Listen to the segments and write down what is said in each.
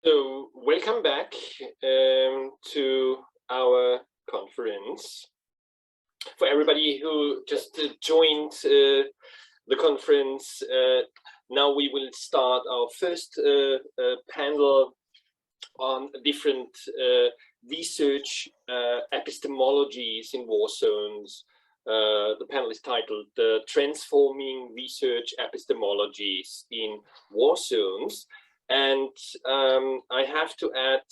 So welcome back to our conference. For everybody who just joined the conference, now we will start our first panel on different research epistemologies in war zones. The panel is titled Transforming Research Epistemologies in War Zones. And I have to add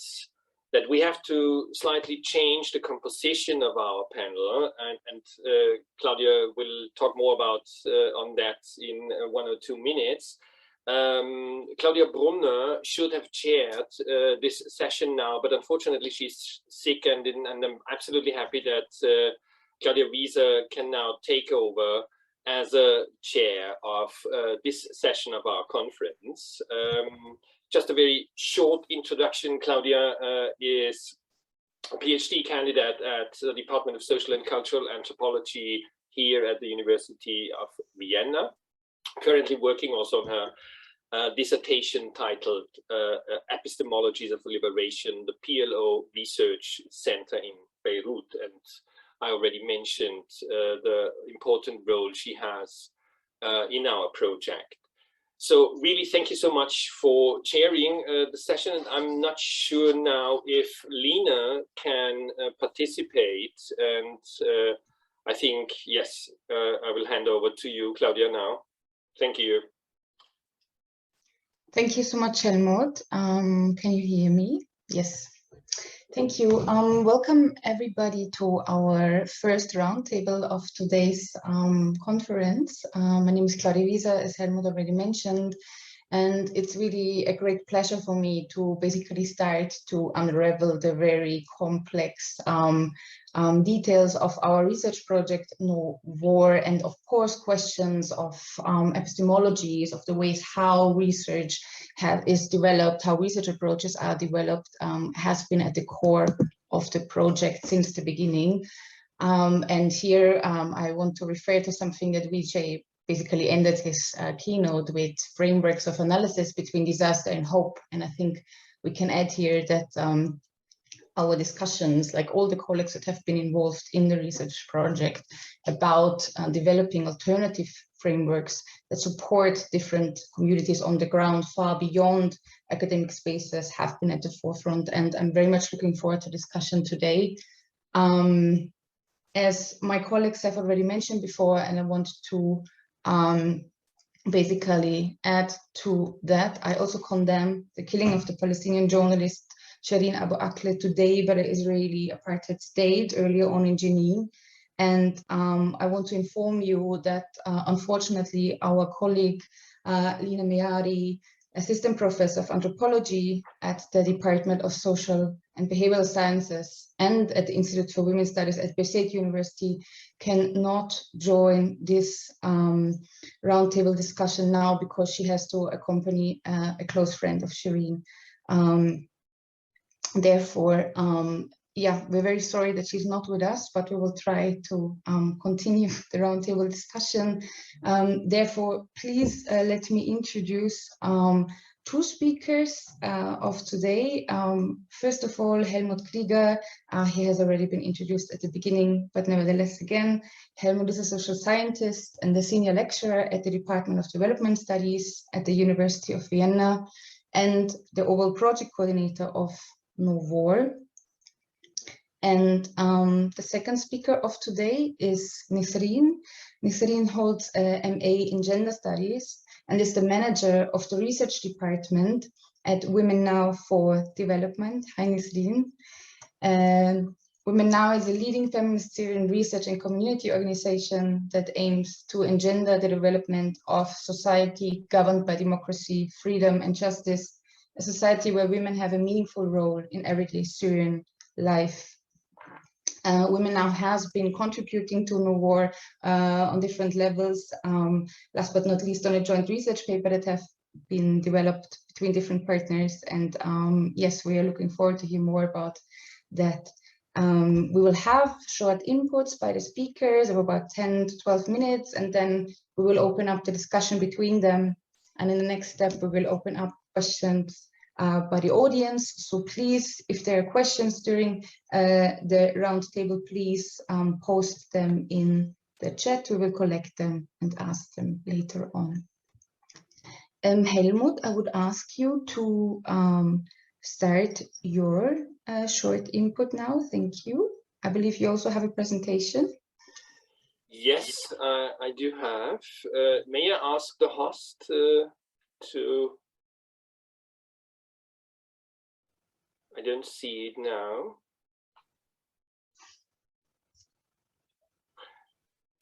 that we have to slightly change the composition of our panel, and Claudia will talk more about on that in 1 or 2 minutes. Claudia Brunner should have chaired this session now, but unfortunately she's sick, and I'm absolutely happy that Claudia Wieser can now take over as a chair of this session of our conference. Just a very short introduction. Claudia is a PhD candidate at the Department of Social and Cultural Anthropology here at the University of Vienna, currently working also on her dissertation titled Epistemologies of Liberation, the PLO Research Center in Beirut. And I already mentioned the important role she has in our project. So really, thank you so much for chairing the session. I'm not sure now if Lena can participate, and I think, yes, I will hand over to you, Claudia, now. Thank you. Thank you so much, Helmut. Can you hear me? Yes. Thank you. Welcome everybody to our first roundtable of today's conference. My name is Claudia Wieser, as Helmut already mentioned, and it's really a great pleasure for me to basically start to unravel the very complex details of our research project, KnowWar, and of course questions of epistemologies, of the ways how research is developed, how research approaches are developed, has been at the core of the project since the beginning. And here I want to refer to something that Vijay basically ended his keynote with, frameworks of analysis between disaster and hope. And I think we can add here that our discussions, like all the colleagues that have been involved in the research project about developing alternative frameworks that support different communities on the ground far beyond academic spaces, have been at the forefront. And I'm very much looking forward to discussion today. As my colleagues have already mentioned before, and I want to basically add to that, I also condemn the killing of the Palestinian journalist Shireen Abu Akleh today by the Israeli apartheid state earlier on in Jenin. And I want to inform you that unfortunately our colleague Lina Meari, assistant professor of anthropology at the Department of Social and Behavioral Sciences and at the Institute for Women's Studies at Birzeit University, cannot join this roundtable discussion now because she has to accompany a close friend of Shireen. Therefore, yeah, we're very sorry that she's not with us, but we will try to continue the roundtable discussion. Therefore, please let me introduce 2 speakers of today. First of all, Helmut Klieger. He has already been introduced at the beginning, but nevertheless, again, Helmut is a social scientist and a senior lecturer at the Department of Development Studies at the University of Vienna, and the overall project coordinator of KnowWar. And the second speaker of today is Nisreen. Nisreen holds a MA in Gender Studies and is the manager of the research department at Women Now for Development. Hi, Nisreen. Women Now is a leading feminist Syrian research and community organization that aims to engender the development of society governed by democracy, freedom, and justice, a society where women have a meaningful role in everyday Syrian life. Women Now has been contributing to KnowWar on different levels, last but not least on a joint research paper that have been developed between different partners. And yes, we are looking forward to hear more about that. We will have short inputs by the speakers of about 10 to 12 minutes, and then we will open up the discussion between them. And in the next step, we will open up questions by the audience. So please, if there are questions during the roundtable, please post them in the chat. We will collect them and ask them later on. Helmut, I would ask you to start your short input now. Thank you. I believe you also have a presentation. Yes, I do have. May I ask the host to... I don't see it now.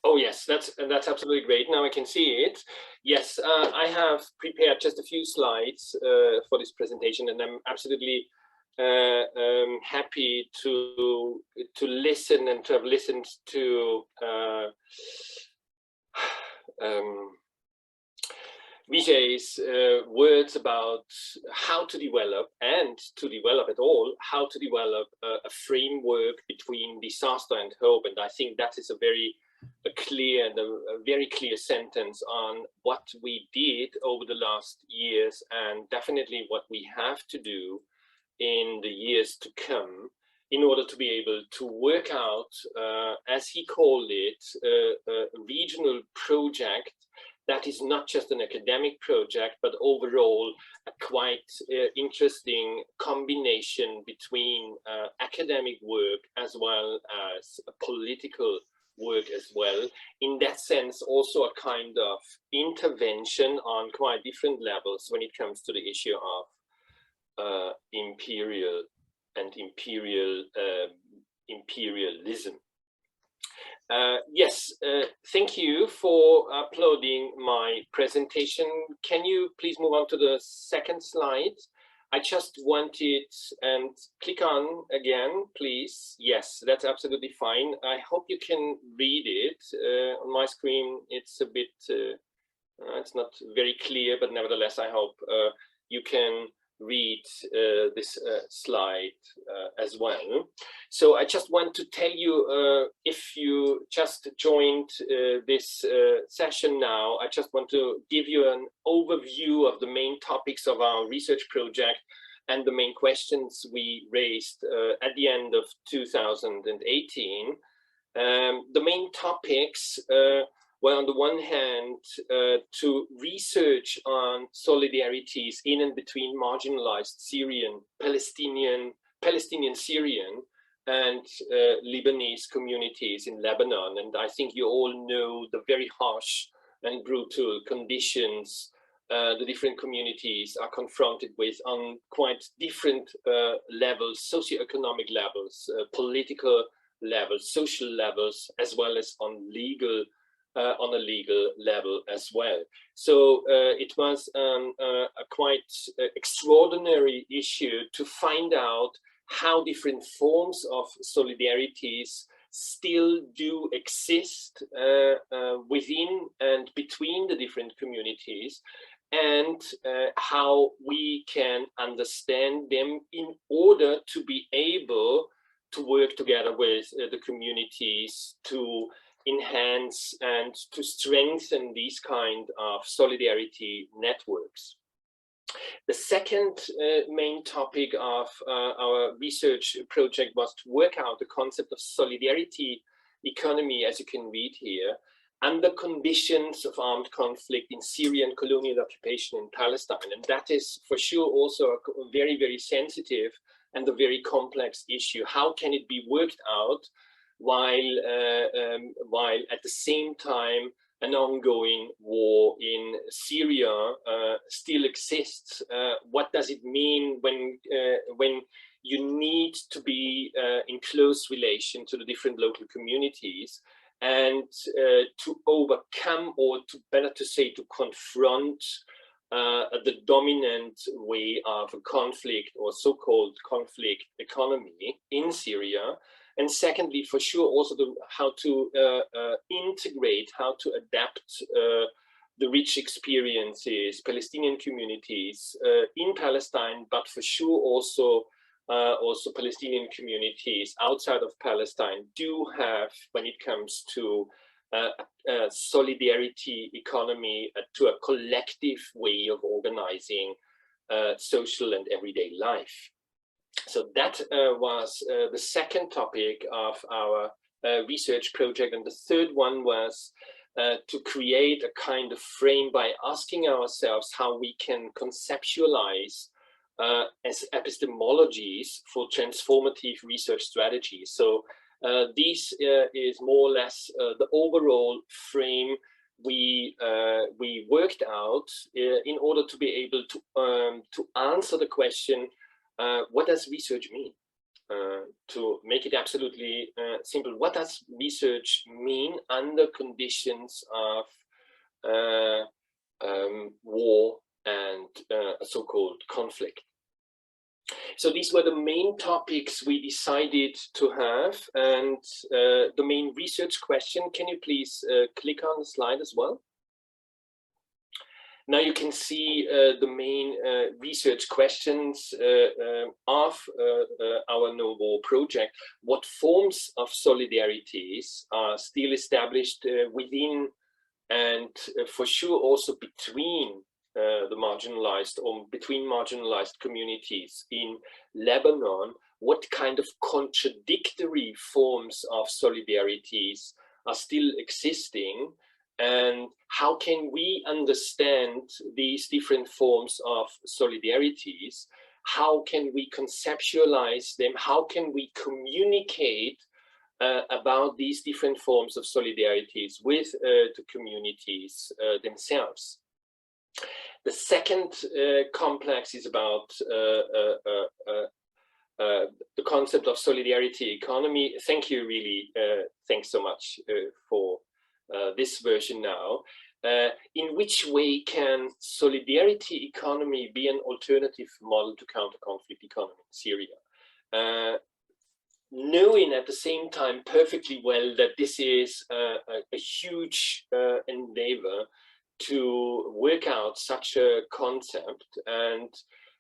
Oh yes, that's absolutely great. Now I can see it. Yes, I have prepared just a few slides for this presentation, and I'm absolutely happy to listen and to have listened to Vijay's words about how to develop, and to develop at all, how to develop a framework between disaster and hope. And I think that is a very clear and a very clear sentence on what we did over the last years, and definitely what we have to do in the years to come in order to be able to work out, as he called it, a regional project that is not just an academic project, but overall a quite interesting combination between academic work as well as political work as well. In that sense, also a kind of intervention on quite different levels when it comes to the issue of imperial and imperialism. Yes, thank you for uploading my presentation. Can you please move on to the second slide? I just wanted, and click on again, please. Yes, that's absolutely fine. I hope you can read it. On my screen, it's a bit, it's not very clear, but nevertheless, I hope you can read this slide as well. So I just want to tell you, if you just joined this session now, I just want to give you an overview of the main topics of our research project and the main questions we raised at the end of 2018. The main topics were, on the one hand, to research on solidarities in and between marginalized Syrian, Palestinian, Syrian, and Lebanese communities in Lebanon. And I think you all know the very harsh and brutal conditions the different communities are confronted with on quite different levels, socioeconomic levels, political levels, social levels, as well as on a legal level as well. So it was a quite extraordinary issue to find out how different forms of solidarities still do exist within and between the different communities, and how we can understand them in order to be able to work together with the communities to enhance and to strengthen these kind of solidarity networks. The second main topic of our research project was to work out the concept of solidarity economy, as you can read here, under conditions of armed conflict in Syrian colonial occupation in Palestine. And that is for sure also a very, very sensitive and a very complex issue. How can it be worked out while at the same time an ongoing war in Syria still exists? What does it mean when you need to be in close relation to the different local communities and to overcome, or to better to say, to confront the dominant way of a conflict or so-called conflict economy in Syria? And secondly, for sure, also how to integrate, how to adapt the rich experiences, Palestinian communities in Palestine, but for sure also Palestinian communities outside of Palestine do have when it comes to solidarity economy, to a collective way of organizing social and everyday life. So that was the second topic of our research project. And the third one was to create a kind of frame by asking ourselves how we can conceptualize as epistemologies for transformative research strategies. So this is more or less the overall frame we worked out in order to be able to answer the question, what does research mean? To make it absolutely simple, what does research mean under conditions of war and a so-called conflict? So these were the main topics we decided to have, and the main research question. Can you please click on the slide as well? Now you can see the main research questions of our KnowWar project. What forms of solidarities are still established within and for sure also between the marginalized or between marginalized communities in Lebanon? What kind of contradictory forms of solidarities are still existing? And how can we understand these different forms of solidarities? How can we conceptualize them? How can we communicate about these different forms of solidarities with the communities themselves? The second complex is about the concept of solidarity economy. Thank you, really. Thanks so much for this version now. In which way can solidarity economy be an alternative model to counter-conflict economy in Syria? Knowing at the same time perfectly well that this is a huge endeavor to work out such a concept, and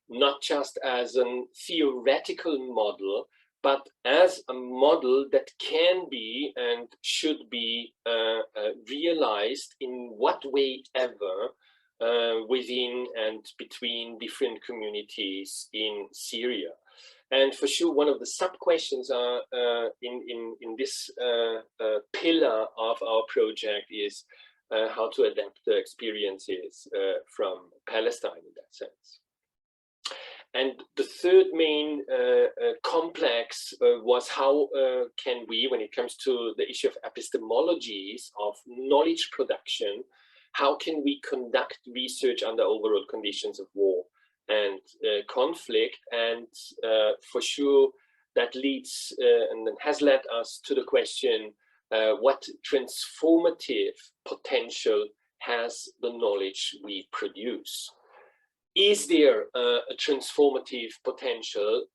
not just as a theoretical model, but as a model that can be and should be realized in what way ever within and between different communities in Syria. And for sure, one of the sub-questions in this pillar of our project is how to adapt the experiences from Palestine in that sense. And the third main complex was how can we, when it comes to the issue of epistemologies, of knowledge production, how can we conduct research under overall conditions of war and conflict? And for sure, that leads and has led us to the question, what transformative potential has the knowledge we produce? Is there a transformative potential?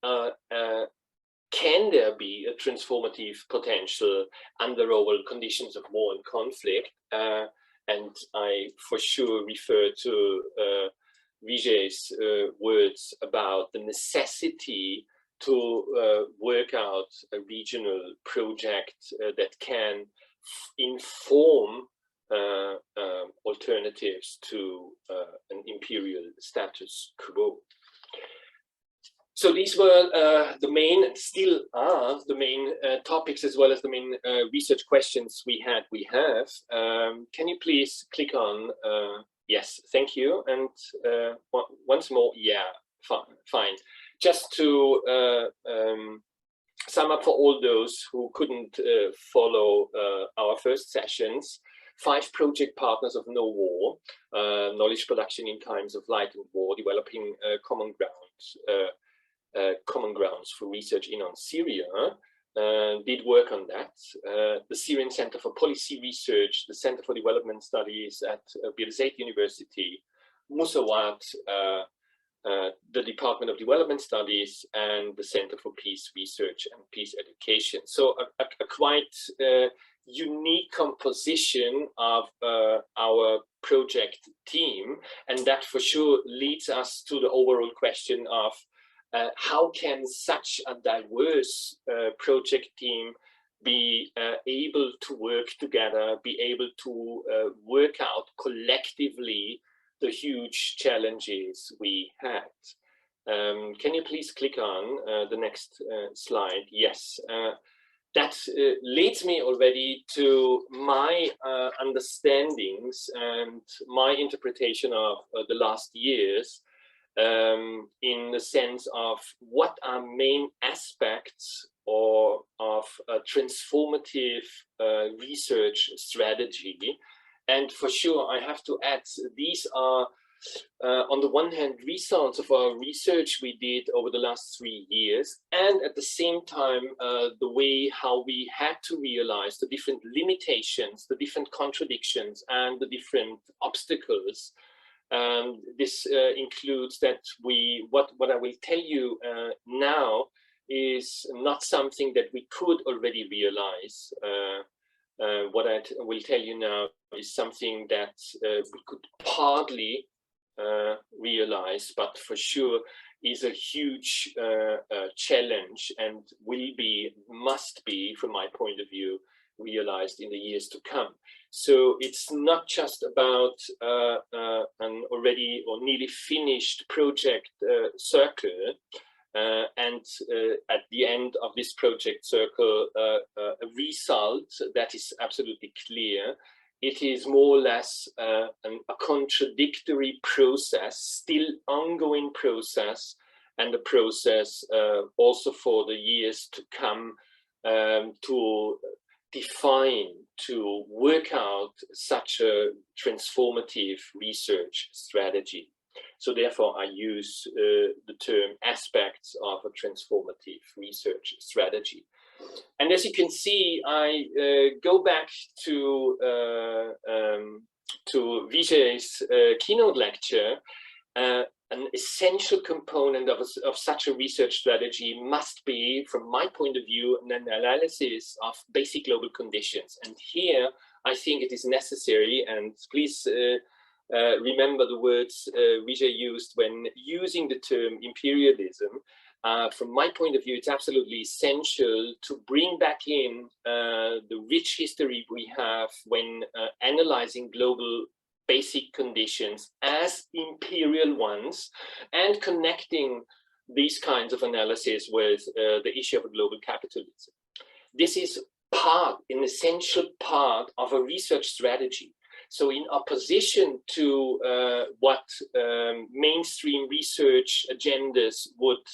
Can there be a transformative potential under overall conditions of war and conflict? And I for sure refer to Vijay's words about the necessity to work out a regional project that can inform alternatives to an imperial status quo. So these were the main, and still are the main topics, as well as the main research questions we have. Can you please click on yes, thank you. And once more, yeah, fine. Just to sum up for all those who couldn't follow our first sessions, 5 project partners of KnowWar, knowledge production in times of light and war, developing common grounds for research in on Syria, did work on that. The Syrian Center for Policy Research, the Center for Development Studies at Birzeit University, Musawat, the Department of Development Studies, and the Center for Peace Research and Peace Education. So a quite unique composition of our project team, and that for sure leads us to the overall question of how can such a diverse project team be able to work together, be able to work out collectively the huge challenges we had. Can you please click on the next slide? Yes. That leads me already to my understandings and my interpretation of the last years, in the sense of what are main aspects or of a transformative research strategy. And for sure, I have to add, these are on the one hand, results of our research we did over the last 3 years, and at the same time, the way how we had to realize the different limitations, the different contradictions, and the different obstacles. This includes that what I will tell you now is not something that we could already realize. What I will tell you now is something that we could partly realize, but for sure is a huge challenge and must be, from my point of view, realized in the years to come. So it's not just about an already or nearly finished project circle, and at the end of this project circle, a result that is absolutely clear. It is more or less a contradictory process, still ongoing process, and a process also for the years to come, to define, to work out such a transformative research strategy. So therefore, I use the term aspects of a transformative research strategy. And as you can see, I go back to Vijay's keynote lecture. An essential component of such a research strategy must be, from my point of view, an analysis of basic global conditions. And here, I think it is necessary, and please remember the words Vijay used when using the term imperialism. From my point of view, it's absolutely essential to bring back in the rich history we have when analyzing global basic conditions as imperial ones, and connecting these kinds of analysis with the issue of global capitalism. This is an essential part of a research strategy. So in opposition to what mainstream research agendas would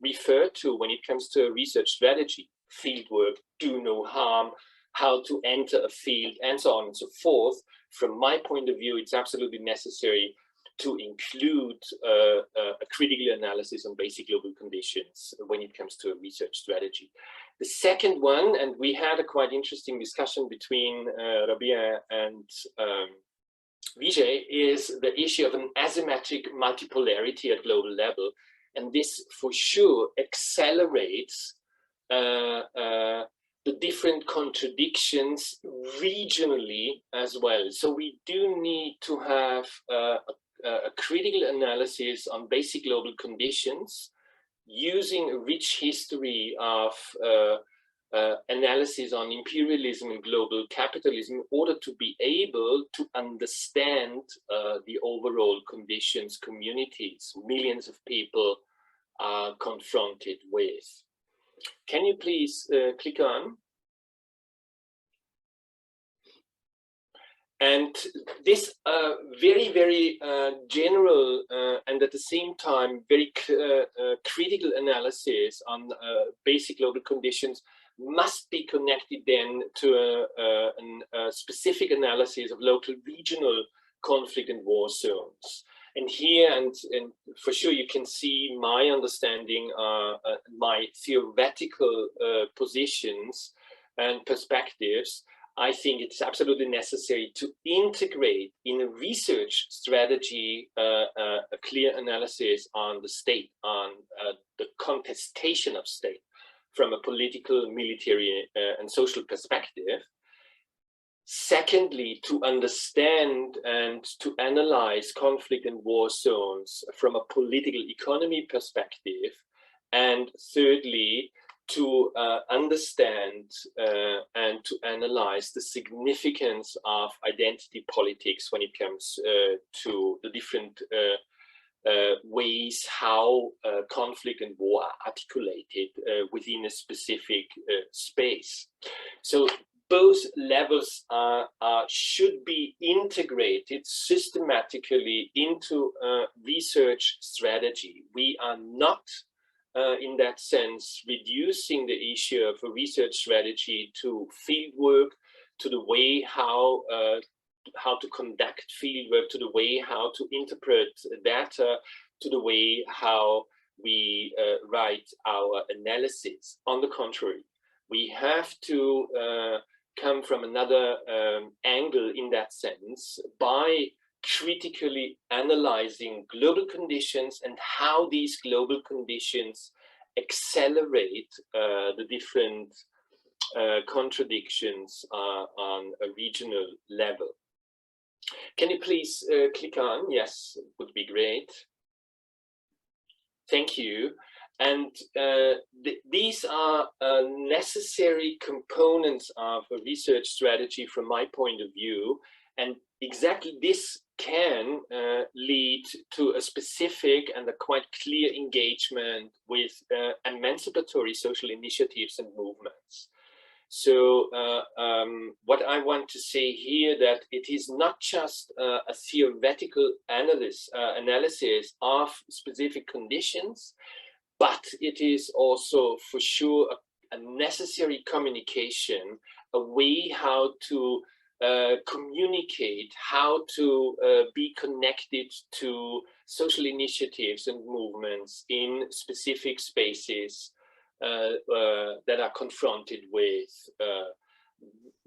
refer to when it comes to a research strategy, fieldwork, do no harm, how to enter a field, and so on and so forth, from my point of view, it's absolutely necessary to include a critical analysis on basic global conditions when it comes to a research strategy. The second one, and we had a quite interesting discussion between Rabia and Vijay, is the issue of an asymmetric multipolarity at global level. And this for sure accelerates the different contradictions regionally as well. So we do need to have a critical analysis on basic global conditions, using a rich history of analysis on imperialism and global capitalism in order to be able to understand the overall conditions communities millions of people are confronted with. Can you please click on? And this very, very general and at the same time very critical analysis on basic global conditions must be connected then to a specific analysis of local regional conflict and war zones. And here, and for sure, you can see my understanding, my theoretical positions and perspectives. I think it's absolutely necessary to integrate in a research strategy a clear analysis on the state, on the contestation of state from a political, military, and social perspective. Secondly, to understand and to analyze conflict and war zones from a political economy perspective. And thirdly, to understand and to analyze the significance of identity politics when it comes to the different ways how conflict and war are articulated within a specific space. So both levels should be integrated systematically into research strategy. We are not, in that sense, reducing the issue of a research strategy to fieldwork, to the way how to conduct fieldwork, to the way how to interpret data, to the way how we write our analysis. On the contrary, we have to come from another angle in that sense by critically analyzing global conditions and how these global conditions accelerate the different contradictions on a regional level. Can you please click on? Yes, would be great. Thank you. And these are necessary components of a research strategy from my point of view. And exactly this can lead to a specific and a quite clear engagement with emancipatory social initiatives and movements. So what I want to say here, that it is not just a theoretical analysis of specific conditions, but it is also for sure a necessary communication, a way how to communicate, how to be connected to social initiatives and movements in specific spaces that are confronted with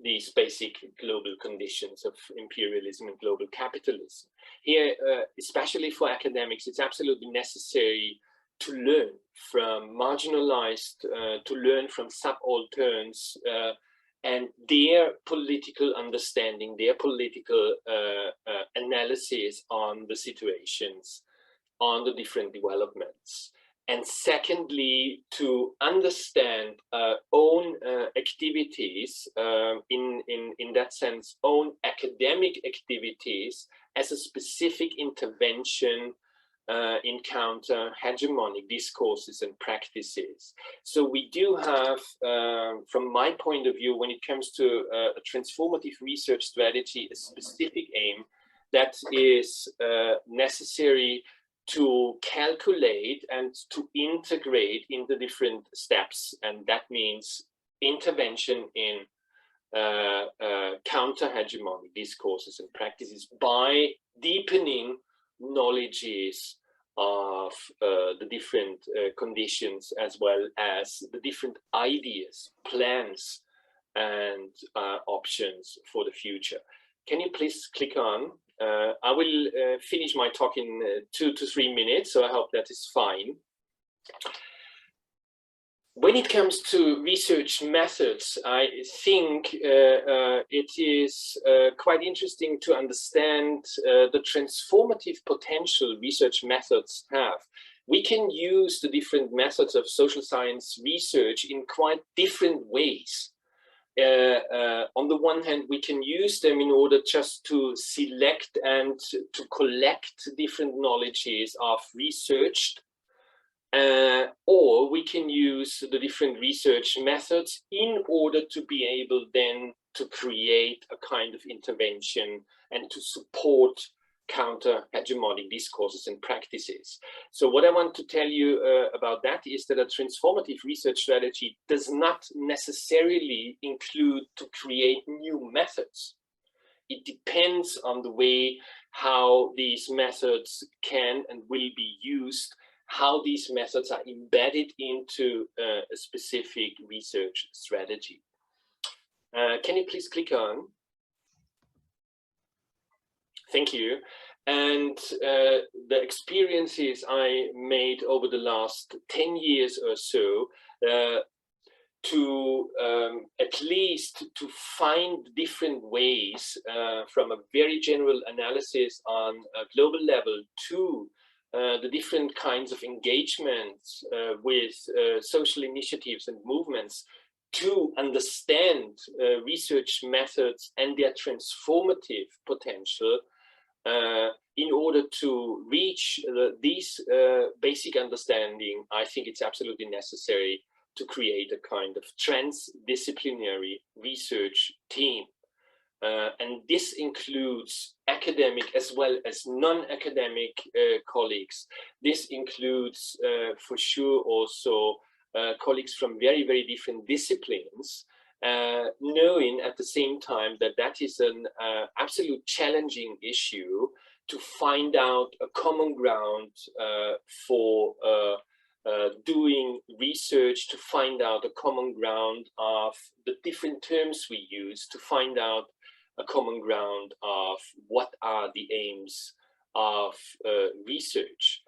these basic global conditions of imperialism and global capitalism. Here, especially for academics, it's absolutely necessary to learn from marginalized, to learn from subalterns and their political understanding, their political analysis on the situations, on the different developments. And secondly, to understand own activities, in that sense, own academic activities as a specific intervention in counter-hegemonic discourses and practices. So we do have, from my point of view, when it comes to a transformative research strategy, a specific aim that is necessary to calculate and to integrate in the different steps. And that means intervention in counter-hegemonic discourses and practices by deepening knowledges of the different conditions, as well as the different ideas, plans, and options for the future. Can you please click on? I will finish my talk in 2 to 3 minutes, so I hope that is fine. When it comes to research methods, I think it is quite interesting to understand the transformative potential research methods have. We can use the different methods of social science research in quite different ways. On the one hand, we can use them in order just to select and to collect different knowledges of researched, or we can use the different research methods in order to be able then to create a kind of intervention and to support counter-hegemonic discourses and practices. So what I want to tell you about that is that a transformative research strategy does not necessarily include to create new methods. It depends on the way how these methods can and will be used, how these methods are embedded into a specific research strategy. Can you please click on? Thank you. And the experiences I made over the last 10 years or so to at least to find different ways from a very general analysis on a global level to the different kinds of engagements with social initiatives and movements to understand research methods and their transformative potential in order to reach these basic understanding, I think it's absolutely necessary to create a kind of transdisciplinary research team. And this includes academic as well as non-academic colleagues. This includes for sure also colleagues from very, very different disciplines, knowing at the same time that that is an absolute challenging issue to find out a common ground for doing research, to find out a common ground of the different terms we use, to find out a common ground of what are the aims of research.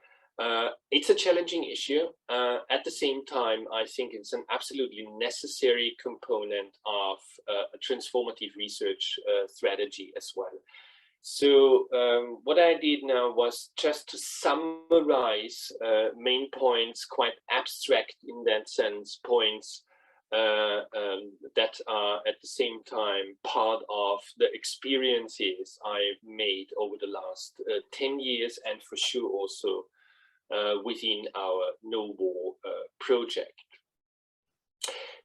It's a challenging issue. At the same time, I think it's an absolutely necessary component of a transformative research strategy as well. So what I did now was just to summarize main points, quite abstract in that sense, points that are at the same time part of the experiences I made over the last 10 years, and for sure also within our KnowWar project.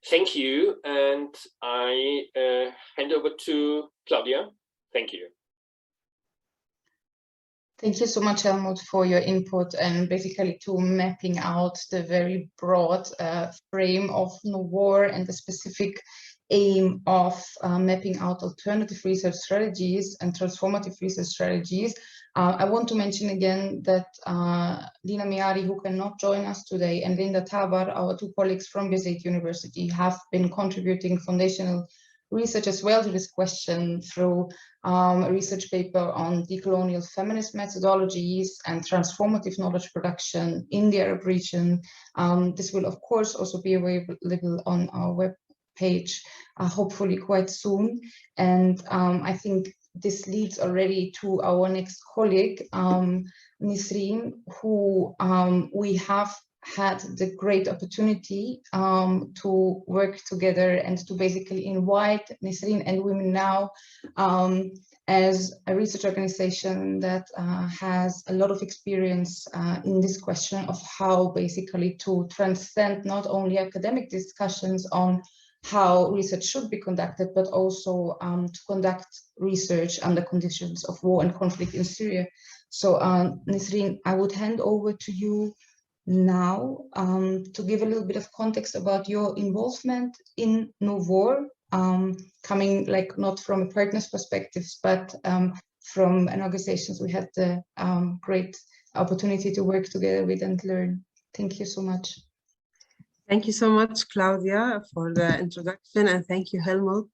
Thank you, and I hand over to Claudia. Thank you. Thank you so much, Helmut, for your input and basically to mapping out the very broad frame of KnowWar and the specific aim of mapping out alternative research strategies and transformative research strategies. I want to mention again that Dina Miari, who cannot join us today, and Linda Tabar, our two colleagues from Birzeit University, have been contributing foundational research as well to this question through a research paper on decolonial feminist methodologies and transformative knowledge production in the Arab region. This will, of course, also be available on our web page, hopefully quite soon. And I think this leads already to our next colleague, Nisreen, who we have had the great opportunity to work together and to basically invite Nisreen and Women Now as a research organization that has a lot of experience in this question of how basically to transcend not only academic discussions on how research should be conducted, but also to conduct research under conditions of war and conflict in Syria. So Nisreen, I would hand over to you now to give a little bit of context about your involvement in KnowWar, coming like not from a partner's perspective, but from an organization we had the great opportunity to work together with and learn. Thank you so much. Thank you so much, Claudia, for the introduction, and thank you, Helmut,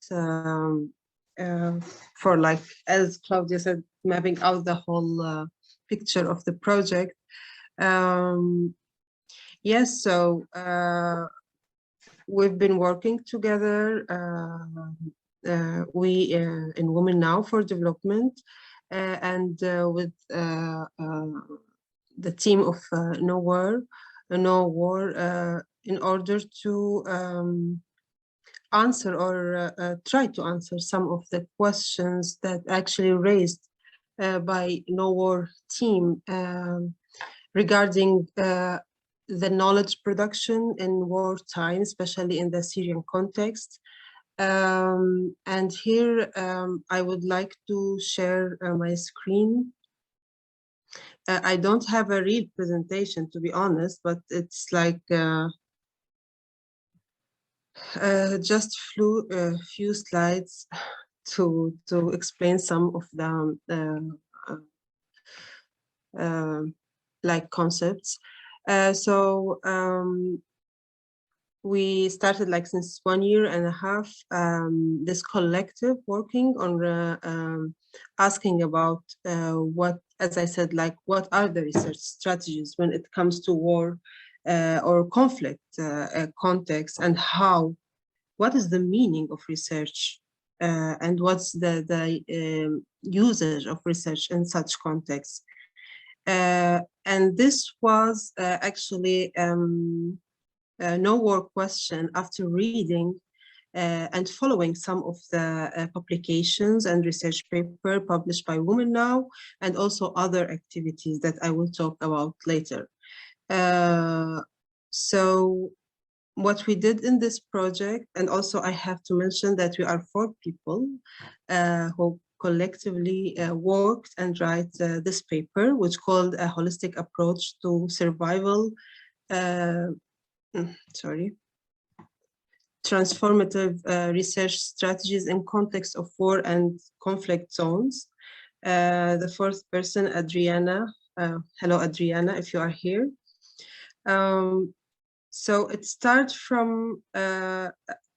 for, like, as Claudia said, mapping out the whole picture of the project. Yes, so we've been working together, we in Women Now for Development, and with the team of KnowWar, in order to answer or try to answer some of the questions that actually raised by KnowWar team regarding the knowledge production in wartime, especially in the Syrian context. And here I would like to share my screen. I don't have a real presentation, to be honest, but it's like just a few slides to explain some of the like concepts. So we started like since 1.5 years, this collective working on asking about what, as I said, like what are the research strategies when it comes to war or conflict context, and what is the meaning of research and what's the usage of research in such contexts. And this was actually a KnowWar question after reading and following some of the publications and research paper published by Women Now, and also other activities that I will talk about later. So what we did in this project, and also I have to mention that we are 4 people who collectively worked and write this paper, which called A Holistic Approach to Survival, Transformative Research Strategies in Context of War and Conflict Zones. The 4th person, Adriana. Hello, Adriana, if you are here. So it starts from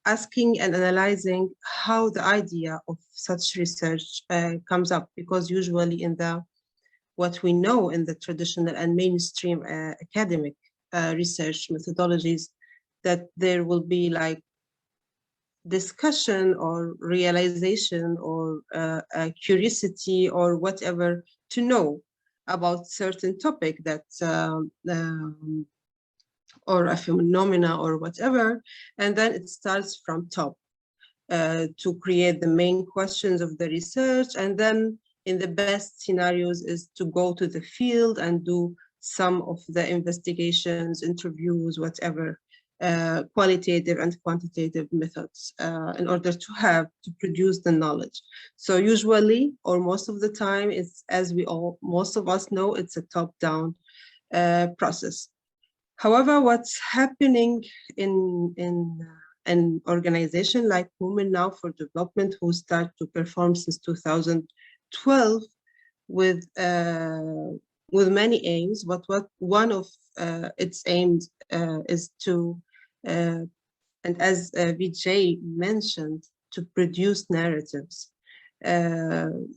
asking and analyzing how the idea of such research comes up, because usually in what we know in the traditional and mainstream academic research methodologies, that there will be like discussion or realization or a curiosity or whatever to know about certain topic that or a phenomena or whatever, and then it starts from top to create the main questions of the research, and then in the best scenarios is to go to the field and do some of the investigations, interviews, whatever, qualitative and quantitative methods in order to produce the knowledge. So usually, or most of the time, it's, as most of us know, it's a top-down process. However, what's happening in an organization like Women Now for Development, who start to perform since 2012 with many aims, but one of its aims is to, and as Vijay mentioned, to produce narratives, and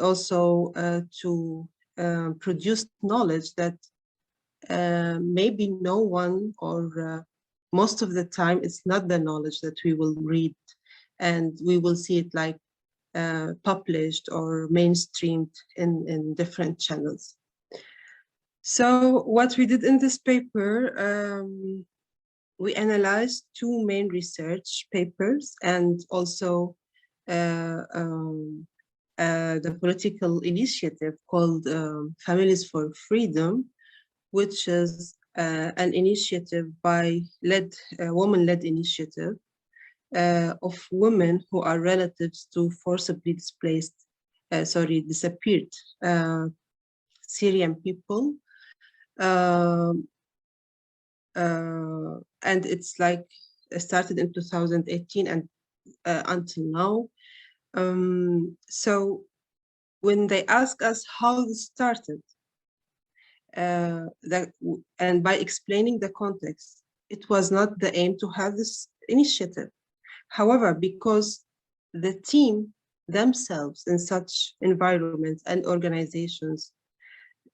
also to produce knowledge that maybe no one, or most of the time, it's not the knowledge that we will read and we will see it like published or mainstreamed in different channels. So what we did in this paper, we analyzed 2 main research papers and also the political initiative called Families for Freedom, which is an initiative woman-led initiative of women who are relatives to forcibly disappeared Syrian people. And it's like started in 2018 and until now. So when they ask us how this started, and by explaining the context, it was not the aim to have this initiative. However, because the team themselves in such environments and organizations,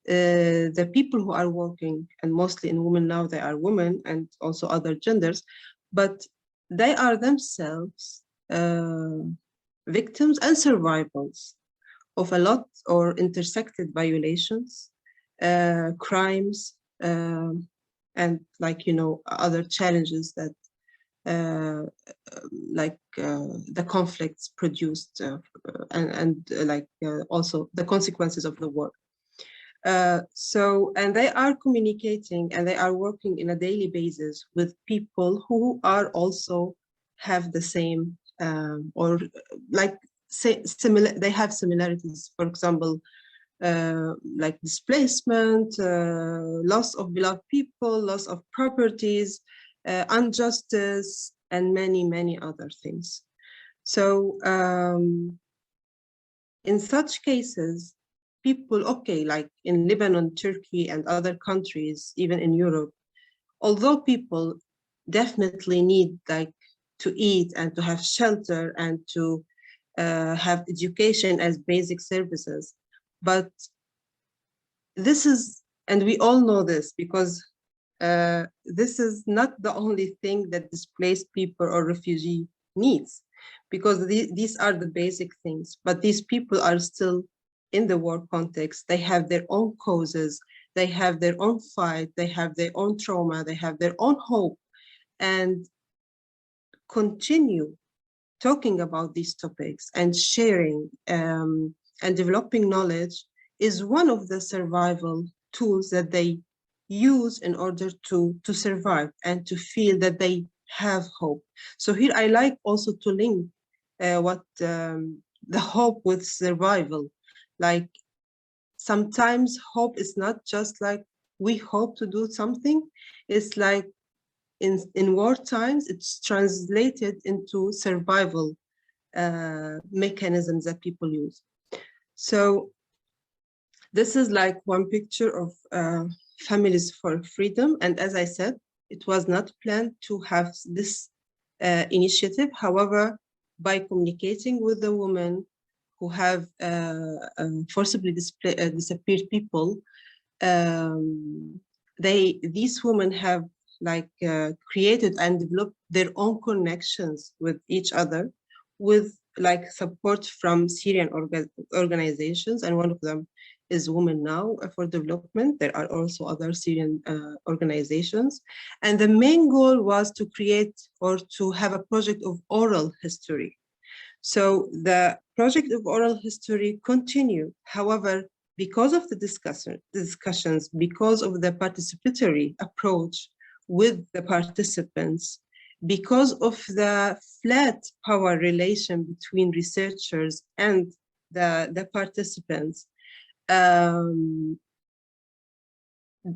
the people who are working, and mostly in Women Now, they are women and also other genders, but they are themselves victims and survivors of a lot or intersected violations, crimes, and other challenges that the conflicts produced, and also the consequences of the war. And they are communicating and they are working in a daily basis with people who are also have the same or similar. They have similarities. For example, like displacement, loss of beloved people, loss of properties, injustice, and many other things. So in such cases, people, like in Lebanon, Turkey, and other countries, even in Europe, although people definitely need to eat and to have shelter and to have education as basic services, but this is, and we all know this, because this is not the only thing that displaced people or refugee needs, because these are the basic things, but these people are still in the war context, they have their own causes, they have their own fight, they have their own trauma, they have their own hope, and continue talking about these topics and sharing and developing knowledge is one of the survival tools that they use in order to survive and to feel that they have hope. So here I like also to link what the hope with survival. Like sometimes hope is not just like we hope to do something, it's like in war times, it's translated into survival mechanisms that people use. So this is like one picture of Families for Freedom. And as I said, it was not planned to have this initiative. However, by communicating with the women who have forcibly disappeared people, these women have like created and developed their own connections with each other, with like support from Syrian organizations, and one of them is Women Now for Development. There are also other Syrian organizations, and the main goal was to create or to have a project of oral history. So the project of oral history continued. However, because of the discussions, because of the participatory approach with the participants, because of the flat power relation between researchers and the participants,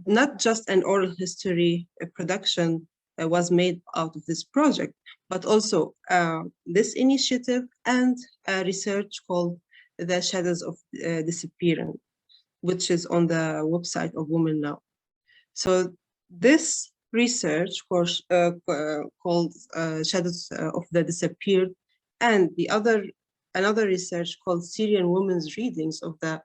not just an oral history production was made out of this project, but also this initiative and a research called The Shadows of Disappearance, which is on the website of Women Now. So this research course called Shadows of the Disappeared, and another research called Syrian Women's Readings of the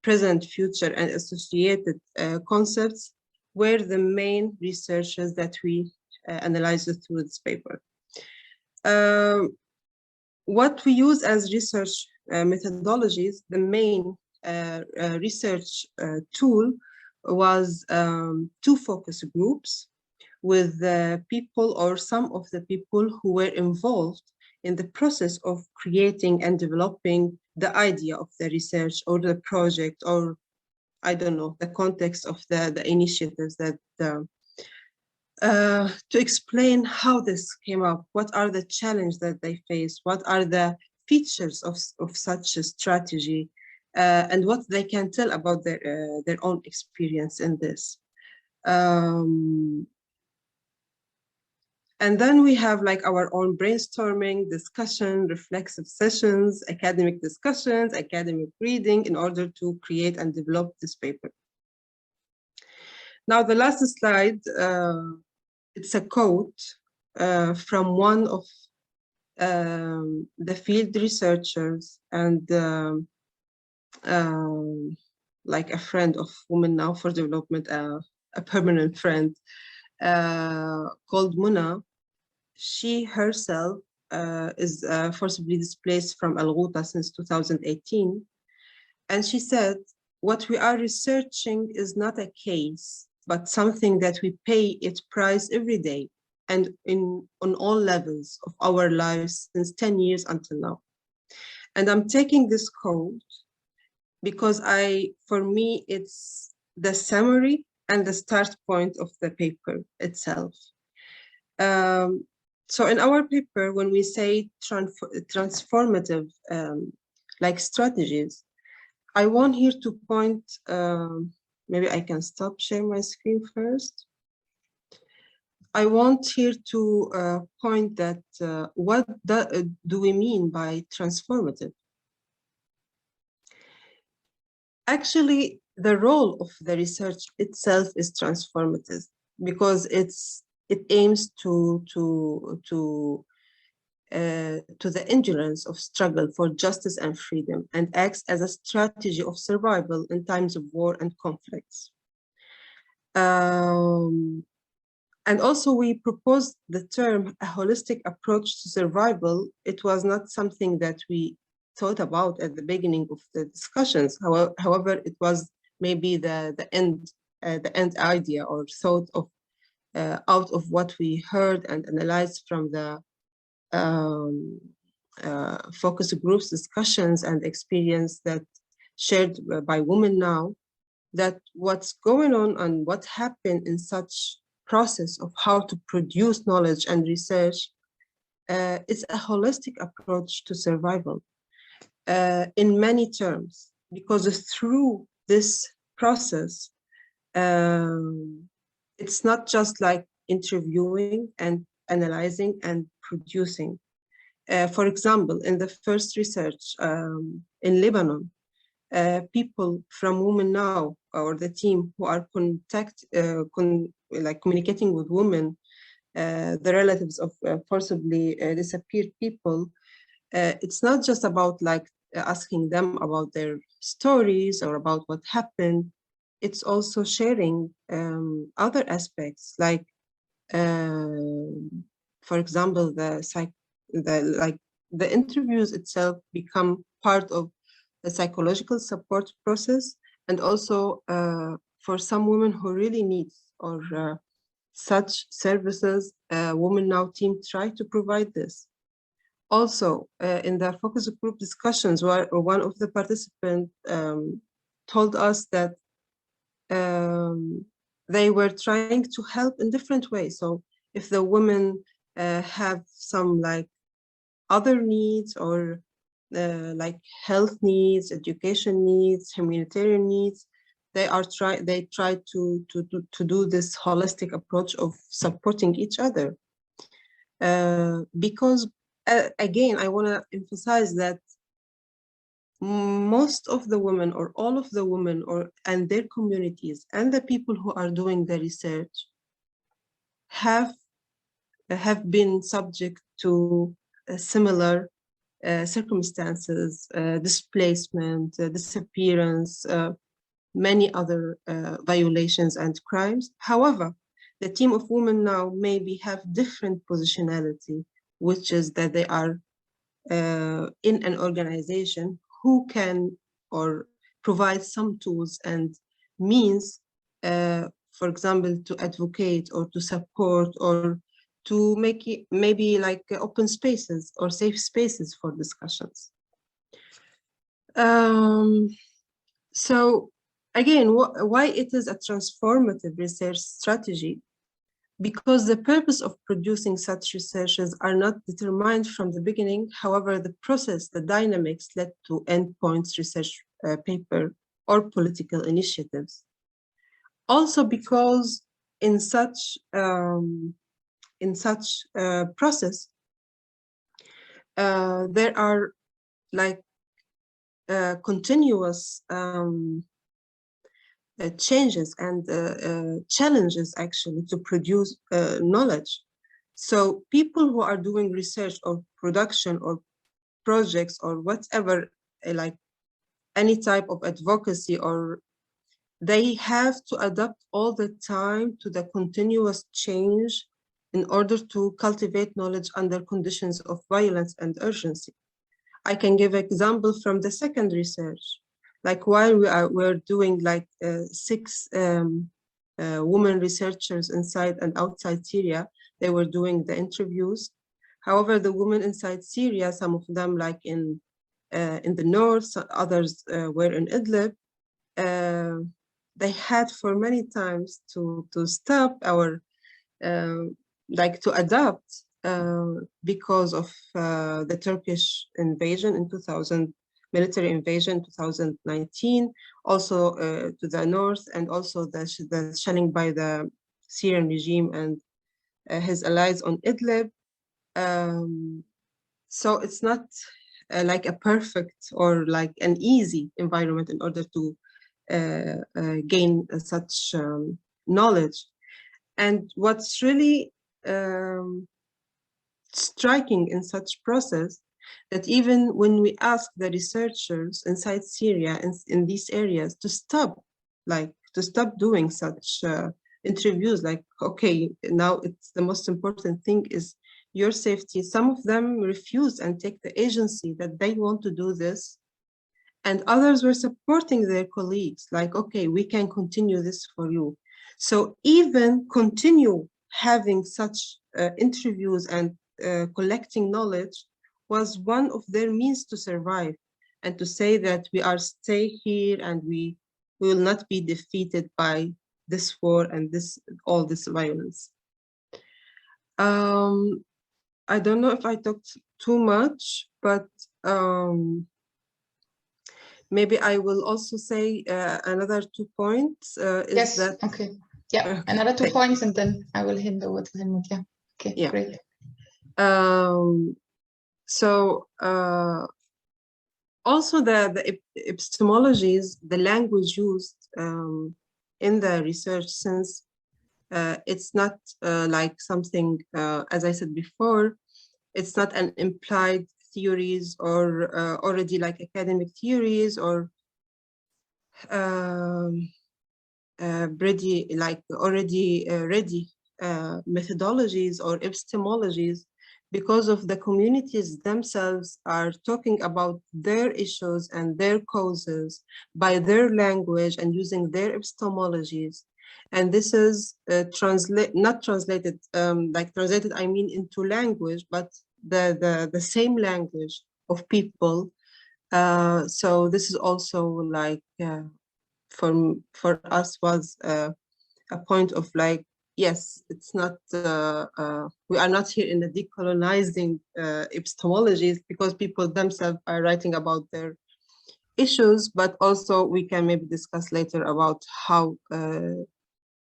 Present, Future, and Associated Concepts were the main researches that we analyzed through this paper. What we use as research methodologies, the main research tool was 2 focus groups with people or some of the people who were involved in the process of creating and developing the idea of the research or the project, or I don't know, the context of the initiatives that to explain how this came up, what are the challenges that they face, what are the features of such a strategy, and what they can tell about their own experience in this. And then we have like our own brainstorming, discussion, reflexive sessions, academic discussions, academic reading in order to create and develop this paper. Now the last slide, it's a quote from one of the field researchers and like a friend of Women Now for Development, a permanent friend, called Muna. She herself is forcibly displaced from Al-Ghouta since 2018. And she said, what we are researching is not a case, but something that we pay its price every day and on all levels of our lives since 10 years until now. And I'm taking this quote because for me, it's the summary and the start point of the paper itself. So in our paper, when we say transformative like strategies, I want here to point, maybe I can stop sharing my screen first. I want here to point that what do we mean by transformative? Actually, the role of the research itself is transformative because it aims to the endurance of struggle for justice and freedom and acts as a strategy of survival in times of war and conflicts. And also we proposed the term a holistic approach to survival. It was not something that we thought about at the beginning of the discussions. However, it was maybe the end idea or thought of out of what we heard and analyzed from the focus groups discussions and experience that shared by women now, that what's going on and what happened in such process of how to produce knowledge and research is a holistic approach to survival in many terms, because through this process, it's not just like interviewing and analyzing and producing. For example, in the first research in Lebanon, people from Women Now, or the team who are communicating with women, the relatives of forcibly disappeared people, it's not just about like asking them about their stories or about what happened. It's also sharing other aspects, like, for example, the interviews itself become part of the psychological support process, and also for some women who really need or such services, Women Now team try to provide this. Also, in the focus group discussions, where one of the participants told us that they were trying to help in different ways. So if the women have some like other needs, or like health needs, education needs, humanitarian needs, they try to do this holistic approach of supporting each other. Because again, I want to emphasize that most of the women, or all of the women, and their communities, and the people who are doing the research have been subject to similar circumstances, displacement, disappearance, many other violations and crimes. However, the team of Women Now maybe have different positionality, which is that they are in an organization who can or provide some tools and means, for example, to advocate or to support, or to make it maybe like open spaces or safe spaces for discussions. So again, why it is a transformative research strategy? Because the purpose of producing such researches are not determined from the beginning. However, the process, the dynamics led to endpoints research paper or political initiatives. Also because in such process, there are like continuous changes and challenges actually to produce knowledge. So people who are doing research or production or projects or whatever, like any type of advocacy, or they have to adapt all the time to the continuous change in order to cultivate knowledge under conditions of violence and urgency. I can give an example from the second research. Like while we're doing like 6 women researchers inside and outside Syria, they were doing the interviews. However, the women inside Syria, some of them like in the north, others were in Idlib. They had for many times to stop our like to adapt because of the Turkish invasion in 2000. Military invasion 2019, also to the north, and also the shelling by the Syrian regime and his allies on Idlib. So it's not like a perfect or like an easy environment in order to gain such knowledge. And what's really striking in such process, that even when we ask the researchers inside Syria in these areas to stop doing such interviews, like, okay, now it's the most important thing is your safety. Some of them refused and take the agency that they want to do this. And others were supporting their colleagues, like, okay, we can continue this for you. So even continue having such interviews and collecting knowledge was one of their means to survive and to say that we are stay here and we will not be defeated by this war and all this violence. I don't know if I talked too much, but maybe I will also say another 2 points. Yes, okay. Yeah, another 2 points and then I will hand over to Helmut. Yeah, okay, yeah. Great. So also the epistemologies, the language used in the research, since it's not like something, as I said before, it's not an implied theories or already like academic theories or ready methodologies or epistemologies, because of the communities themselves are talking about their issues and their causes by their language and using their epistemologies. And this is not translated, like translated, I mean into language, but the same language of people. So this is also like, for us was a point of like, yes, it's not, we are not here in the decolonizing epistemologies, because people themselves are writing about their issues, but also we can maybe discuss later about how,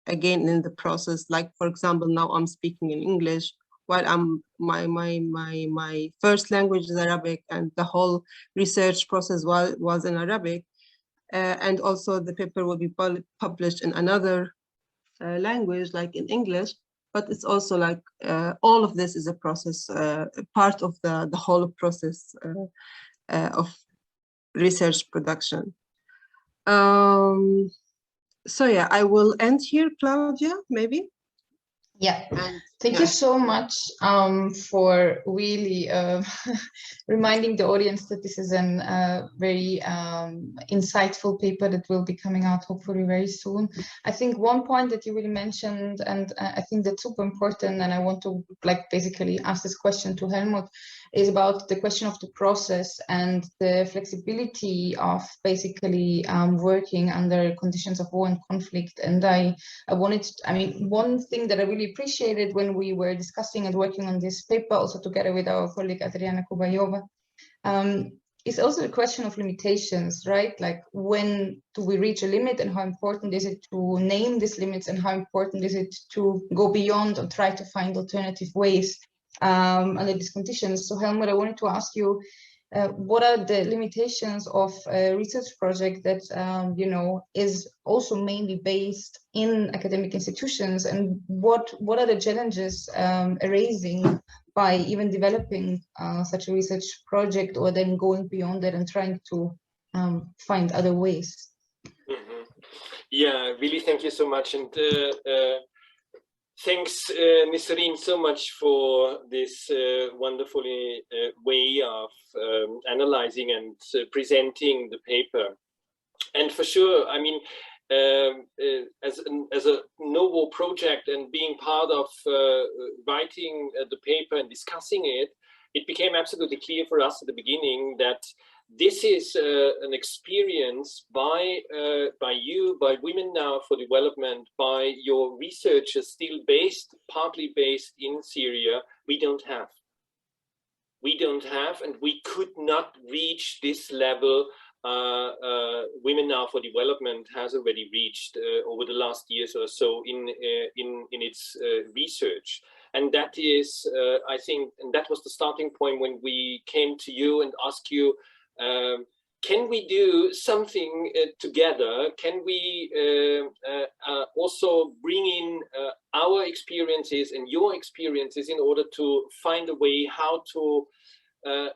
again, in the process, like, for example, now I'm speaking in English, while my first language is Arabic, and the whole research process was in Arabic, and also the paper will be published in another language, like in English, but it's also like all of this is a process, part of the whole process of research production. So yeah, I will end here, Claudia, maybe. Yeah, thank you so much for really reminding the audience that this is a very insightful paper that will be coming out hopefully very soon. I think one point that you really mentioned, and I think that's super important, and I want to like basically ask this question to Helmut, is about the question of the process and the flexibility of basically working under conditions of war and conflict. And I wanted to, I mean, one thing that I really appreciated when we were discussing and working on this paper, also together with our colleague Adriana Kubayova, is also the question of limitations, right? Like, when do we reach a limit, and how important is it to name these limits, and how important is it to go beyond or try to find alternative ways under these conditions? So Helmut, I wanted to ask you, what are the limitations of a research project that you know, is also mainly based in academic institutions, and what are the challenges arising by even developing such a research project, or then going beyond that and trying to find other ways? Mm-hmm. Yeah, really, thank you so much, and thanks, Nisreen, so much for this wonderfully way of analyzing and presenting the paper. And for sure, I mean, as a KnowWar project and being part of writing the paper and discussing it, it became absolutely clear for us at the beginning that this is an experience by you, by Women Now for Development, by your researchers, still partly based in Syria. We don't have, and we could not reach this level Women Now for Development has already reached over the last years or so in its research. And that is, I think, and that was the starting point when we came to you and asked you, can we do something together? Can we also bring in our experiences and your experiences in order to find a way how to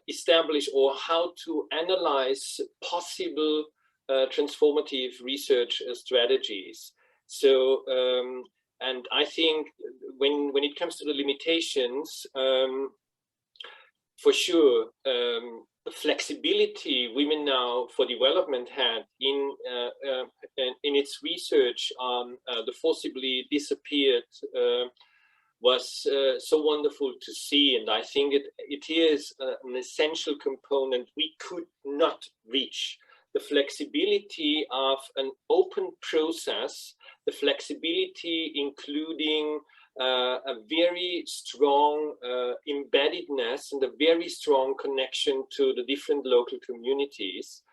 establish or how to analyze possible transformative research strategies? So And I think when it comes to the limitations, for sure, the flexibility Women Now for Development had in its research on the forcibly disappeared was so wonderful to see. And I think it is an essential component we could not reach. The flexibility of an open process, the flexibility including a very strong embeddedness and a very strong connection to the different local communities,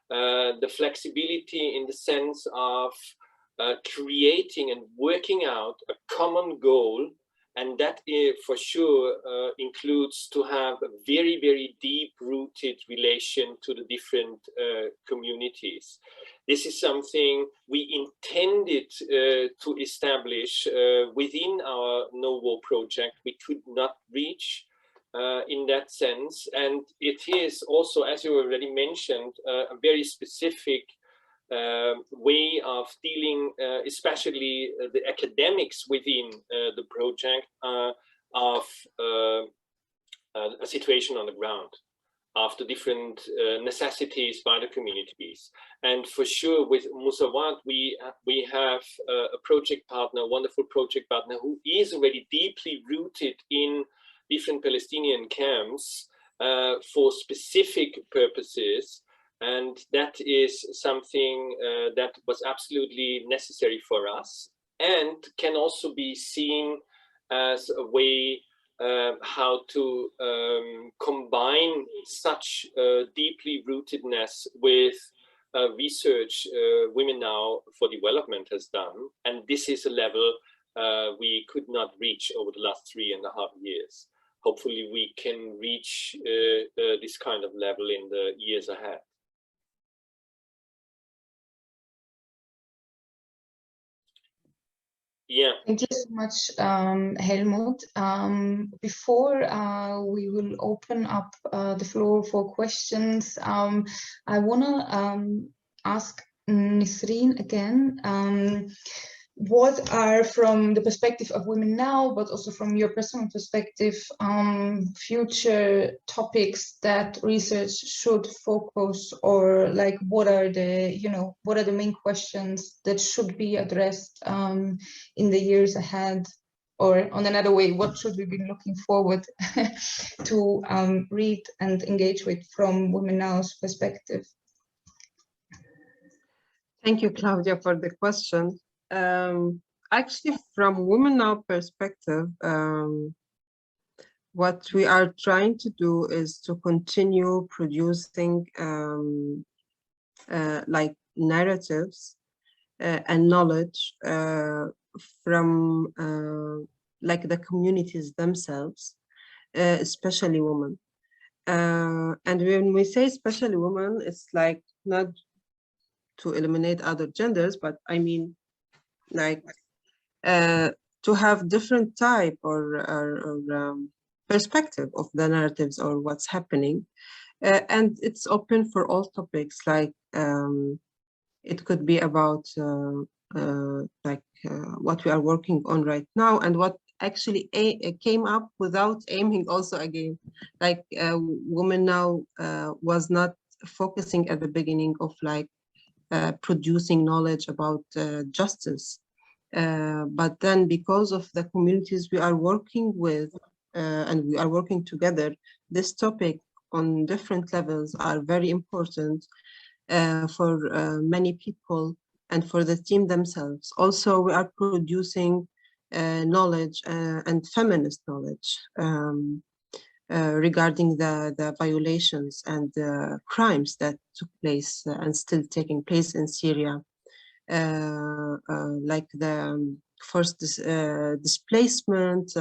the flexibility in the sense of creating and working out a common goal. And that for sure includes to have a very, very deep-rooted relation to the different communities. This is something we intended to establish within our KnowWar project. We could not reach in that sense. And it is also, as you already mentioned, a very specific way of dealing, especially the academics within the project, of a situation on the ground, of the different necessities by the communities. And for sure, with Musawat, we have a project partner, a wonderful project partner, who is already deeply rooted in different Palestinian camps for specific purposes. And that is something that was absolutely necessary for us, and can also be seen as a way how to combine such deeply rootedness with research Women Now for Development has done. And this is a level we could not reach over the last 3.5 years. Hopefully we can reach this kind of level in the years ahead. Yeah. Thank you so much, Helmut. Before we will open up the floor for questions, I want to ask Nisreen again, what are, from the perspective of Women Now, but also from your personal perspective, future topics that research should focus, or like what are the main questions that should be addressed in the years ahead? Or on another way, what should we be looking forward to read and engage with from Women Now's perspective? Thank you, Claudia, for the question. Actually, from Women Now perspective, what we are trying to do is to continue producing like narratives and knowledge from like the communities themselves, especially women. And when we say especially women, it's like not to eliminate other genders, but I mean like to have different type or perspective of the narratives or what's happening. And it's open for all topics, like it could be about what we are working on right now, and what actually came up without aiming also again. Like Women Now was not focusing at the beginning of like producing knowledge about justice. But then because of the communities we are working with and we are working together, this topic on different levels are very important for many people and for the team themselves. Also, we are producing knowledge and feminist knowledge regarding the violations and the crimes that took place and still taking place in Syria, like the forced displacement,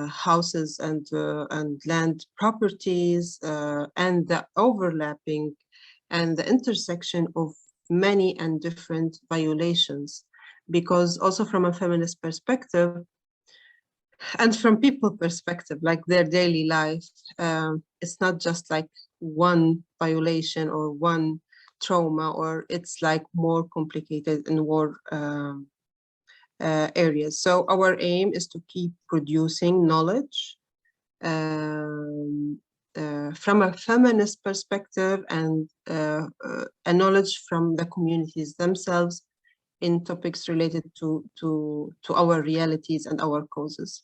houses and land properties, and the overlapping and the intersection of many and different violations. Because also from a feminist perspective, and from people perspective, like their daily life, it's not just like one violation or one trauma, or it's like more complicated and more areas. So our aim is to keep producing knowledge from a feminist perspective and a knowledge from the communities themselves in topics related to our realities and our causes.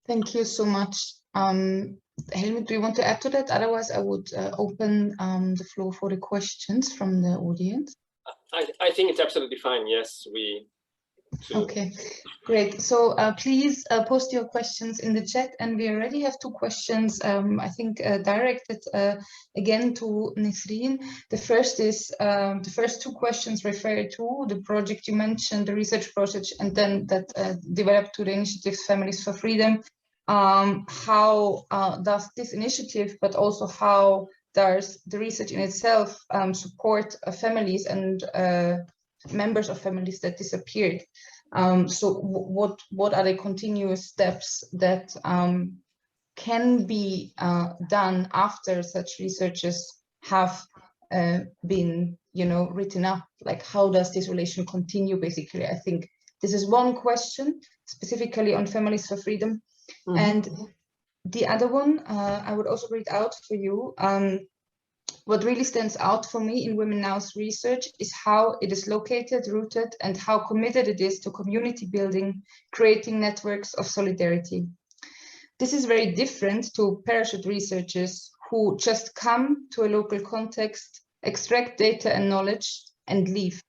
Thank you so much. Helmut, do you want to add to that? Otherwise, I would open the floor for the questions from the audience. I think it's absolutely fine. Yes, Okay, great. So please post your questions in the chat, and we already have two questions, I think directed again to Nesrine. The first is, the first two questions refer to the project you mentioned, the research project, and then that developed to the initiatives Families for Freedom. How does this initiative, but also how does the research in itself support families and members of families that disappeared? So what are the continuous steps that can be done after such researches have been, written up? Like, how does this relation continue, basically? I think this is one question specifically on Families for Freedom. Mm-hmm. And the other one, I would also read out for you. What really stands out for me in Women Now's research is how it is located, rooted, and how committed it is to community building, creating networks of solidarity. This is very different to parachute researchers who just come to a local context, extract data and knowledge, and leave.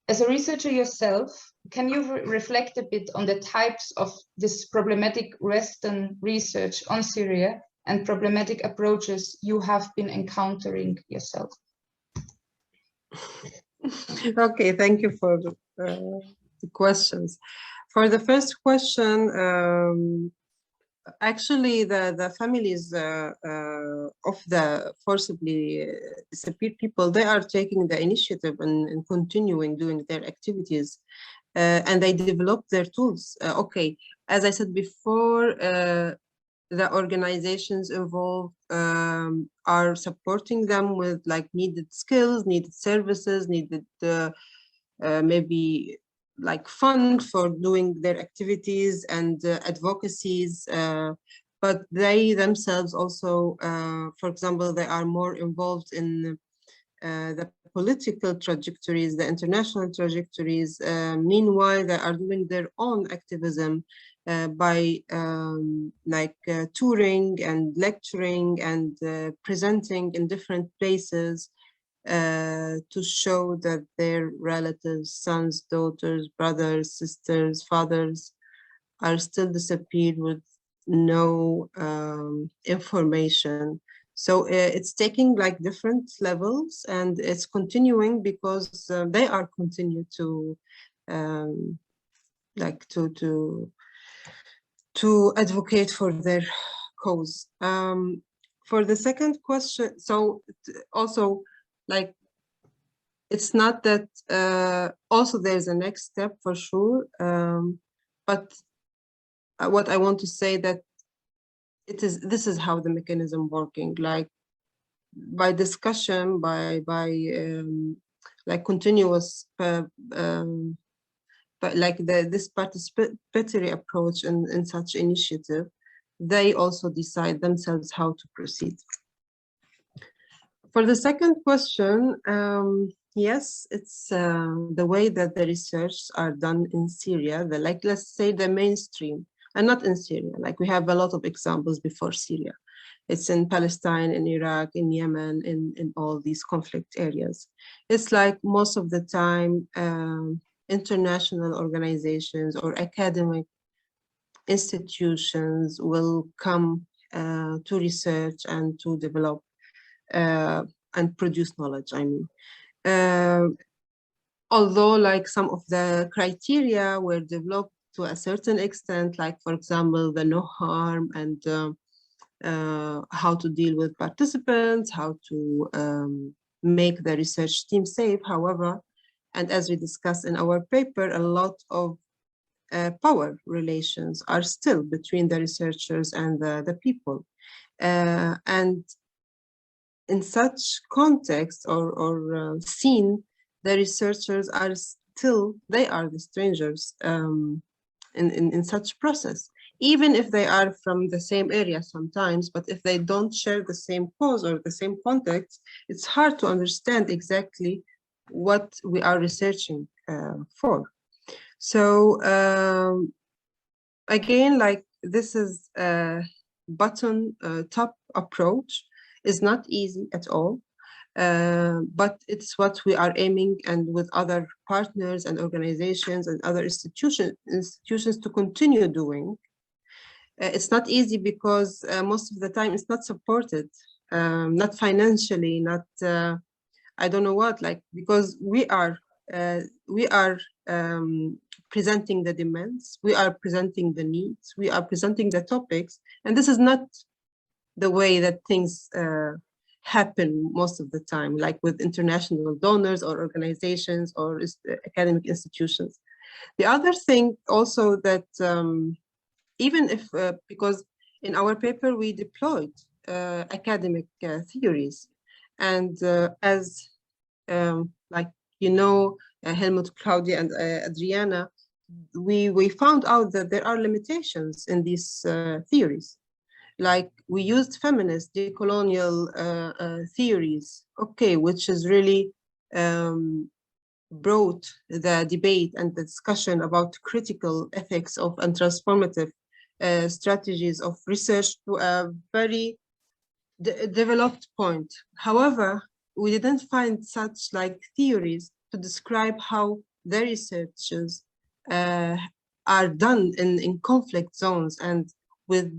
As a researcher yourself, can you reflect a bit on the types of this problematic Western research on Syria and problematic approaches you have been encountering yourself? Okay, thank you for the questions. For the first question, actually the families of the forcibly disappeared people, they are taking the initiative and continuing doing their activities, and they develop their tools. Okay, as I said before, the organizations involved are supporting them with like needed skills, needed services, needed maybe like fund for doing their activities and advocacies, but they themselves also, for example, they are more involved in the political trajectories, the international trajectories. Meanwhile, they are doing their own activism by touring and lecturing and presenting in different places to show that their relatives, sons, daughters, brothers, sisters, fathers are still disappeared with no information. So it's taking like different levels, and it's continuing because they are continue to to advocate for their cause. For the second question, so also like it's not that also there's a next step for sure, but what I want to say that this is how the mechanism working, like by discussion, by like continuous but like this participatory approach in such initiative, they also decide themselves how to proceed. For the second question, yes, it's the way that the research are done in Syria, like let's say the mainstream, and not in Syria, like we have a lot of examples before Syria. It's in Palestine, in Iraq, in Yemen, in all these conflict areas. It's like most of the time, international organizations or academic institutions will come to research and to develop and produce knowledge, I mean. Although like some of the criteria were developed to a certain extent, like for example, the no harm and how to deal with participants, how to make the research team safe. However, and as we discussed in our paper, a lot of power relations are still between the researchers and the people. And in such context or scene, the researchers are still they are the strangers in such process, even if they are from the same area sometimes, but if they don't share the same cause or the same context, it's hard to understand exactly what we are researching for. So again, like this is a bottom top approach. Is not easy at all, but it's what we are aiming, and with other partners and organizations and other institutions to continue doing. It's not easy because most of the time it's not supported, not financially, not I don't know what, like, because we are presenting the demands, we are presenting the needs, we are presenting the topics, and this is not the way that things happen most of the time, like with international donors or organizations or academic institutions. The other thing also that even if, because in our paper we deployed academic theories, and as like, you know, Helmut, Claudia, and Adriana, we found out that there are limitations in these theories. Like, we used feminist decolonial theories, okay, which is really brought the debate and the discussion about critical ethics of and transformative strategies of research to a very developed point. However, we didn't find such like theories to describe how the researches are done in conflict zones, and with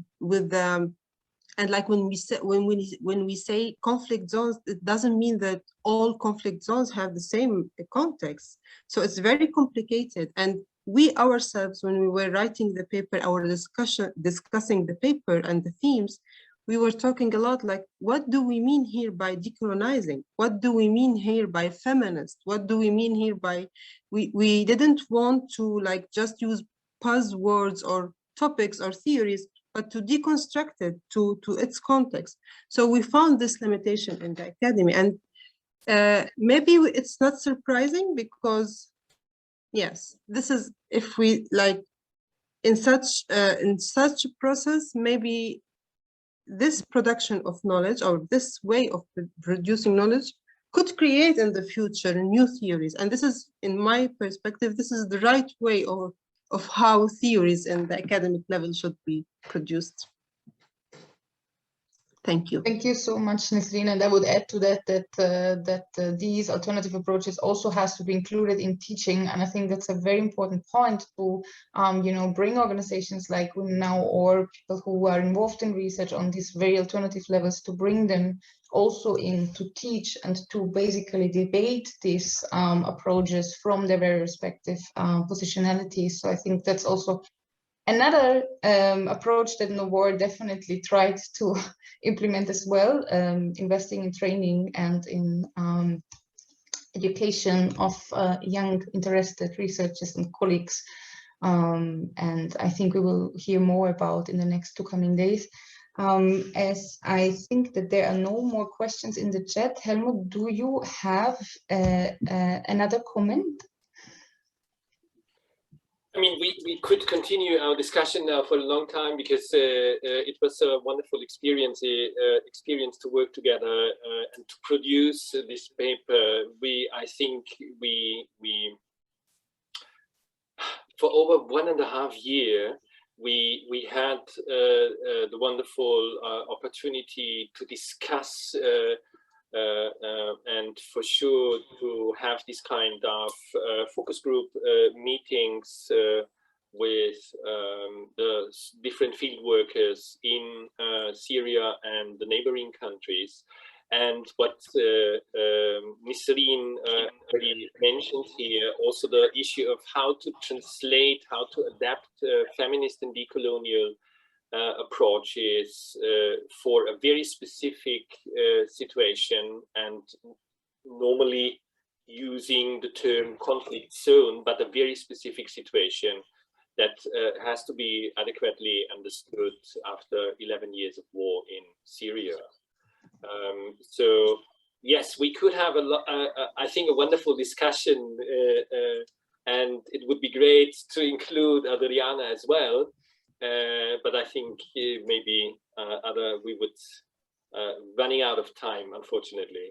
and like when we say conflict zones, it doesn't mean that all conflict zones have the same context. So it's very complicated. And we ourselves, when we were writing the paper, our discussing the paper and the themes, we were talking a lot like, what do we mean here by decolonizing? What do we mean here by feminist? What do we mean here by, we didn't want to like just use buzzwords or topics or theories, but to deconstruct it to its context. So we found this limitation in the academy, and maybe it's not surprising because, yes, this is, if we like in such a process, maybe this production of knowledge or this way of producing knowledge could create in the future new theories. And this is, in my perspective, this is the right way of how theories in the academic level should be produced. Thank you. Thank you so much, Nesrine. And I would add to that these alternative approaches also has to be included in teaching. And I think that's a very important point to, you know, bring organizations like KnowWar or people who are involved in research on these very alternative levels, to bring them also in to teach and to basically debate these approaches from their very respective positionalities. So I think that's also another approach that KnowWar definitely tried to implement as well, investing in training and in education of young interested researchers and colleagues. And I think we will hear more about in the next 2 coming days. As I think that there are no more questions in the chat, Helmut, do you have another comment? I mean, we could continue our discussion now for a long time, because it was a wonderful experience to work together and to produce this paper. I think we for over 1.5 years we had the wonderful opportunity to discuss and for sure to have this kind of focus group meetings with the different field workers in Syria and the neighboring countries. And what Nesrine already mentioned here, also the issue of how to translate, how to adapt feminist and decolonial approaches for a very specific situation, and normally using the term conflict zone, but a very specific situation that has to be adequately understood after 11 years of war in Syria. So yes, we could have I think a wonderful discussion and it would be great to include Adriana as well. But I think maybe we would running out of time, unfortunately.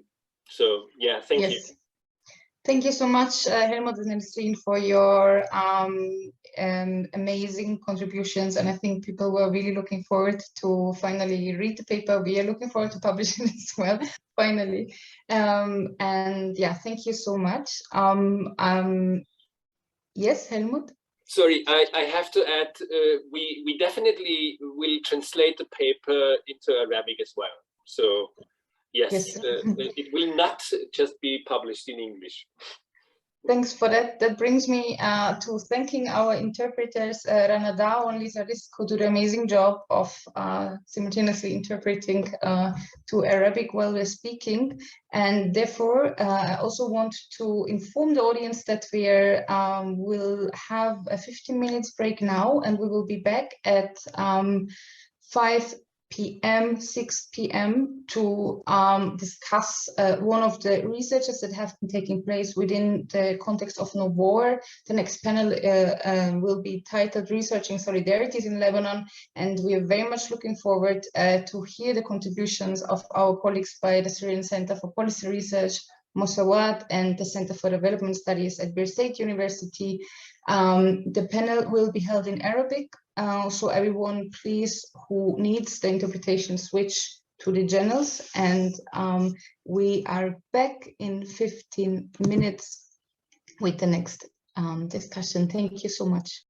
So yeah, thank you. Thank you so much, Helmut and Elstreen, for your amazing contributions. And I think people were really looking forward to finally read the paper. We are looking forward to publishing it as well, finally. And yeah, thank you so much. Yes, Helmut? Sorry, I have to add, we definitely will translate the paper into Arabic as well. So yes. It will not just be published in English. Thanks for that. That brings me to thanking our interpreters, Rana Dao and Lisa Risk, who do an amazing job of simultaneously interpreting to Arabic while we're speaking. And therefore, I also want to inform the audience that we will have a 15 minutes break now, and we will be back at 5 p.m., 6 p.m. to discuss one of the researches that have been taking place within the context of KnowWar. The next panel will be titled Researching Solidarities in Lebanon, and we are very much looking forward to hear the contributions of our colleagues by the Syrian Center for Policy Research, Mosawat, and the Center for Development Studies at Beer State University. The panel will be held in Arabic, so everyone please who needs the interpretation switch to the channels, and we are back in 15 minutes with the next discussion. Thank you so much.